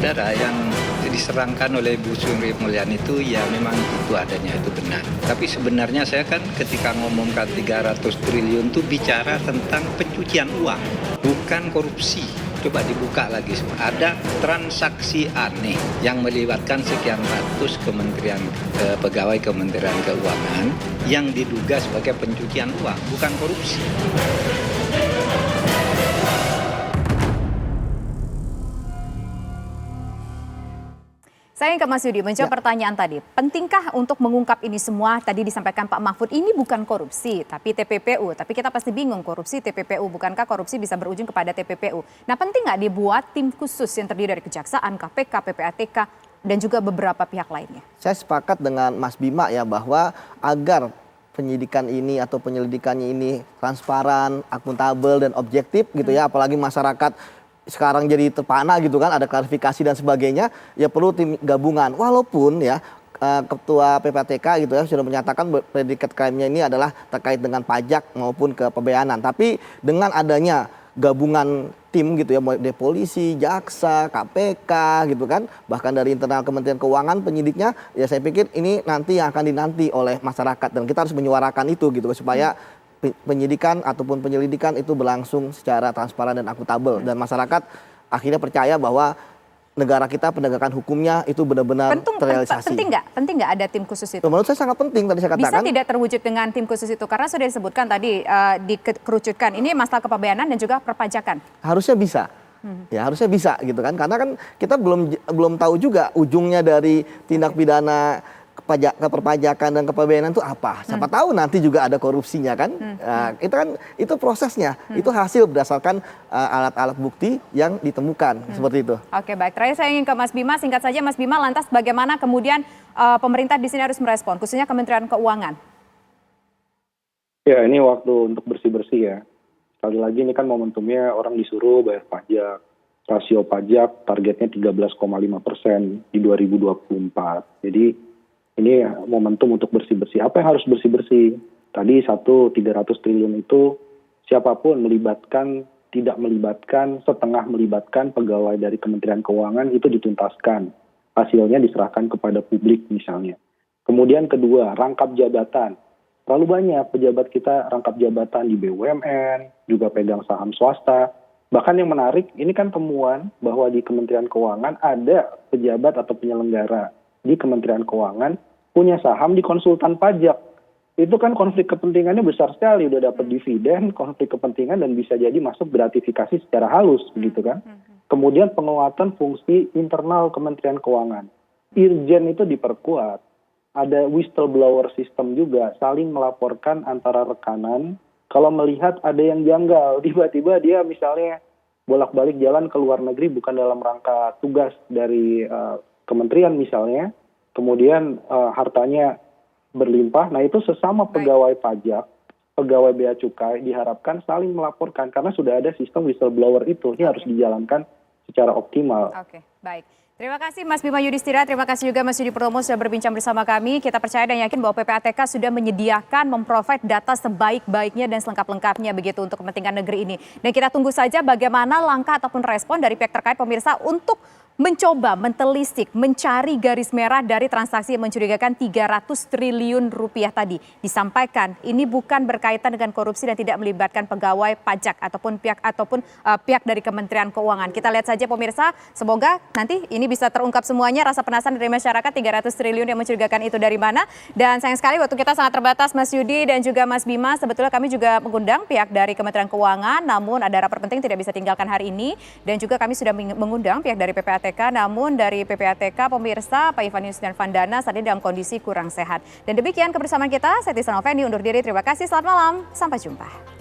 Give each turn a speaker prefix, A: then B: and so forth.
A: saudara, yang diserangkan oleh Bu Sri Mulyani itu ya memang itu adanya, itu benar. Tapi sebenarnya saya kan ketika ngomongkan 300 triliun itu bicara tentang pencucian uang, bukan korupsi. Coba dibuka lagi semua. Ada transaksi aneh yang melibatkan sekian ratus pegawai Kementerian Keuangan yang diduga sebagai pencucian uang, bukan korupsi.
B: Saya ingin ke Mas Yudi menjawab pertanyaan tadi. Pentingkah untuk mengungkap ini semua? Tadi disampaikan Pak Mahfud, ini bukan korupsi, tapi TPPU. Tapi kita pasti bingung, korupsi TPPU. Bukankah korupsi bisa berujung kepada TPPU? Nah, penting nggak dibuat tim khusus yang terdiri dari Kejaksaan, KPK, PPATK, dan juga beberapa pihak lainnya?
C: Saya sepakat dengan Mas Bima ya, bahwa agar penyidikan ini atau penyelidikannya ini transparan, akuntabel, dan objektif gitu ya, apalagi masyarakat sekarang jadi terpana gitu kan, ada klarifikasi dan sebagainya, ya perlu tim gabungan. Walaupun ya Ketua PPATK gitu ya sudah menyatakan predikat krimnya ini adalah terkait dengan pajak maupun kepabeanan. Tapi dengan adanya gabungan tim gitu ya, dari polisi, jaksa, KPK gitu kan, bahkan dari internal Kementerian Keuangan penyidiknya, ya saya pikir ini nanti yang akan dinanti oleh masyarakat, dan kita harus menyuarakan itu gitu supaya penyidikan ataupun penyelidikan itu berlangsung secara transparan dan akuntabel, dan masyarakat akhirnya percaya bahwa negara kita penegakan hukumnya itu benar-benar terrealisasi.
B: Penting nggak ada tim khusus itu?
C: Menurut saya sangat penting, tadi saya katakan.
B: Bisa tidak terwujud dengan tim khusus itu? Karena sudah disebutkan tadi, dikerucutkan ini masalah kepabeanan dan juga perpajakan.
C: Harusnya bisa. Ya harusnya bisa gitu kan, karena kan kita belum tahu juga ujungnya dari tindak pidana keperpajakan dan kepabeanan itu apa. Siapa tahu nanti juga ada korupsinya kan. Itu prosesnya, itu hasil berdasarkan alat-alat bukti yang ditemukan seperti itu.
B: Oke, baik. Terakhir saya ingin ke Mas Bima, singkat saja Mas Bima, lantas bagaimana kemudian pemerintah di sini harus merespon, khususnya Kementerian Keuangan?
D: Ya, ini waktu untuk bersih-bersih ya. Sekali lagi ini kan momentumnya orang disuruh bayar pajak. Rasio pajak targetnya 13,5% di 2024. Jadi ini momentum untuk bersih-bersih. Apa yang harus bersih-bersih? Tadi 300 triliun itu siapapun tidak melibatkan, setengah melibatkan pegawai dari Kementerian Keuangan itu dituntaskan. Hasilnya diserahkan kepada publik misalnya. Kemudian kedua, rangkap jabatan. Terlalu banyak pejabat kita rangkap jabatan di BUMN, juga pegang saham swasta. Bahkan yang menarik, ini kan temuan bahwa di Kementerian Keuangan ada pejabat atau penyelenggara di Kementerian Keuangan punya saham di konsultan pajak. Itu kan konflik kepentingannya besar sekali, udah dapat dividen, konflik kepentingan, dan bisa jadi masuk gratifikasi secara halus begitu kan. Kemudian penguatan fungsi internal Kementerian Keuangan. Irjen itu diperkuat. Ada whistleblower system juga, saling melaporkan antara rekanan. Kalau melihat ada yang janggal, tiba-tiba dia misalnya bolak-balik jalan ke luar negeri bukan dalam rangka tugas dari kementerian misalnya, kemudian hartanya berlimpah. Nah itu sesama pegawai pajak, pegawai bea cukai diharapkan saling melaporkan karena sudah ada sistem whistleblower itu. Ini harus dijalankan secara optimal.
B: Oke, baik. Terima kasih Mas Bima Yudhistira, terima kasih juga Mas Yudi Purnomo sudah berbincang bersama kami. Kita percaya dan yakin bahwa PPATK sudah menyediakan, memprovide data sebaik-baiknya dan selengkap-lengkapnya begitu untuk kepentingan negeri ini. Dan kita tunggu saja bagaimana langkah ataupun respon dari pihak terkait pemirsa untuk mencoba mentelisik, mencari garis merah dari transaksi yang mencurigakan 300 triliun rupiah tadi. Disampaikan ini bukan berkaitan dengan korupsi dan tidak melibatkan pegawai pajak ataupun pihak dari Kementerian Keuangan. Kita lihat saja pemirsa, semoga nanti ini bisa terungkap semuanya, rasa penasaran dari masyarakat 300 triliun yang mencurigakan itu dari mana. Dan sayang sekali waktu kita sangat terbatas Mas Yudi dan juga Mas Bima. Sebetulnya kami juga mengundang pihak dari Kementerian Keuangan, namun ada rapat penting tidak bisa tinggalkan hari ini. Dan juga kami sudah mengundang pihak dari PPATK, namun dari PPATK pemirsa Pak Ivanius dan Vandana saat ini dalam kondisi kurang sehat. Dan demikian kebersamaan kita, saya Tisa Noveni undur diri. Terima kasih, selamat malam, sampai jumpa.